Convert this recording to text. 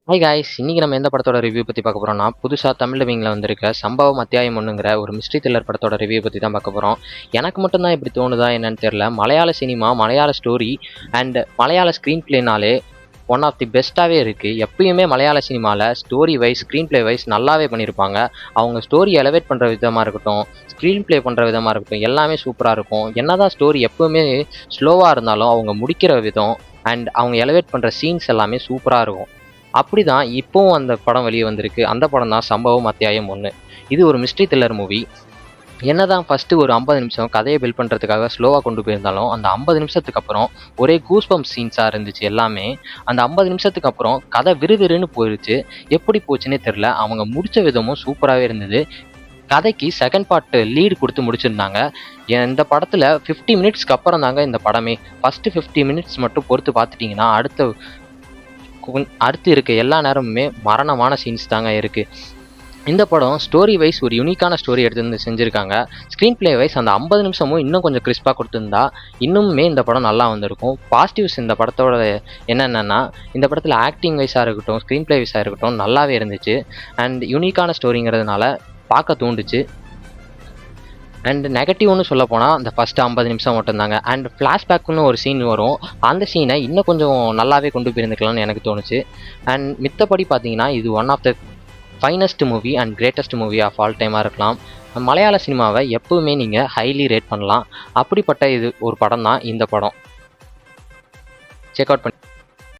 Hi guys, இன்னைக்கு நம்ம எந்த படத்தோட ரிவ்யூ பற்றி பார்க்க போகிறோம்னா, புதுசாக தமிழ் டப்பிங்கில் வந்திருக்க சம்பவம் அத்தியாயம் ஒன்றுங்கிற ஒரு மிஸ்ட்ரி த்ரில்லர் படத்தோட ரிவ்யூ பற்றி தான் பார்க்க போகிறோம். எனக்கு மட்டும்தான் இப்படி தோணுதா என்னன்னு தெரியல. மலையாள சினிமா, மலையாள ஸ்டோரி அண்ட் மலையாள ஸ்க்ரீன் பிளேனாலே ஒன் ஆஃப் தி பெஸ்ட்டாகவே இருக்குது. எப்பயுமே மலையாள சினிமாவில் story wise, screenplay wise நல்லாவே பண்ணியிருப்பாங்க. அவங்க ஸ்டோரி எலவேட் பண்ணுற விதமாக இருக்கட்டும், ஸ்க்ரீன் பிளே பண்ணுற விதமாக இருக்கட்டும், எல்லாமே சூப்பராக இருக்கும். என்னதான் ஸ்டோரி எப்பவுமே ஸ்லோவாக இருந்தாலும் அவங்க முடிக்கிற விதம் அண்ட் அவங்க எலவேட் பண்ணுற சீன்ஸ் எல்லாமே சூப்பராக இருக்கும். அப்படிதான் இப்போவும் அந்த படம் வெளியே வந்திருக்கு. அந்த படம் தான் சம்பவம் அத்தியாயம் 1. இது ஒரு மிஸ்ட்ரி த்ரில்லர் மூவி. என்னதான் ஃபஸ்ட்டு ஒரு 50 நிமிஷம் கதையை பில்ட் பண்ணுறதுக்காக ஸ்லோவாக கொண்டு போயிருந்தாலும், அந்த 50 நிமிஷத்துக்கு அப்புறம் ஒரே கூஸ்பம்ப் சீன்ஸாக இருந்துச்சு எல்லாமே. அந்த 50 நிமிஷத்துக்கு அப்புறம் கதை விறுவிறுன்னு போயிருச்சு. எப்படி போச்சுன்னே தெரில. அவங்க முடித்த விதமும் சூப்பராகவே இருந்தது. கதைக்கு செகண்ட் பார்ட் லீடு கொடுத்து முடிச்சிருந்தாங்க. இந்த படத்தில் 50 மினிட்ஸ்க்கு அப்புறம் தாங்க இந்த படமே. ஃபஸ்ட்டு 50 மினிட்ஸ் மட்டும் பொறுத்து பார்த்துட்டிங்கன்னா அடுத்து இருக்க எல்லா நேரமுமே மரணமான சீன்ஸ் தாங்க இருக்குது. இந்த படம் ஸ்டோரி வைஸ் ஒரு யூனிக்கான ஸ்டோரி எடுத்து செஞ்சுருக்காங்க. ஸ்க்ரீன் பிளே வைஸ் அந்த 50 நிமிஷமும் இன்னும் கொஞ்சம் கிறிஸ்பாக கொடுத்துருந்தா இன்னுமே இந்த படம் நல்லா வந்திருக்கும். பாசிட்டிவ்ஸ் இந்த படத்தோட என்னென்னா, இந்த படத்தில் ஆக்டிங் வைஸாக இருக்கட்டும், ஸ்க்ரீன் பிளே வைஸாக இருக்கட்டும் நல்லாவே இருந்துச்சு. அண்ட் யூனிக்கான ஸ்டோரிங்கிறதுனால பார்க்க தூண்டுச்சு. அண்ட் நெகட்டிவ்னு சொல்ல போனால் அந்த ஃபஸ்ட்டு 50 நிமிஷம் மட்டும்தாங்க. அண்ட் ஃப்ளாஷ்பேக்குன்னு ஒரு சீன் வரும். அந்த சீனை இன்னும் கொஞ்சம் நல்லாவே கொண்டு போயிருந்துக்கலாம்னு எனக்கு தோணுச்சு. அண்ட் மித்தபடி பார்த்தீங்கன்னா இது one of the finest movie and greatest movie of all டைமாக இருக்கலாம். மலையாள சினிமாவை எப்போவுமே நீங்கள் ஹைலி ரேட் பண்ணலாம். அப்படிப்பட்ட இது ஒரு படம் தான் இந்த படம். செக் அவுட் பண்ணி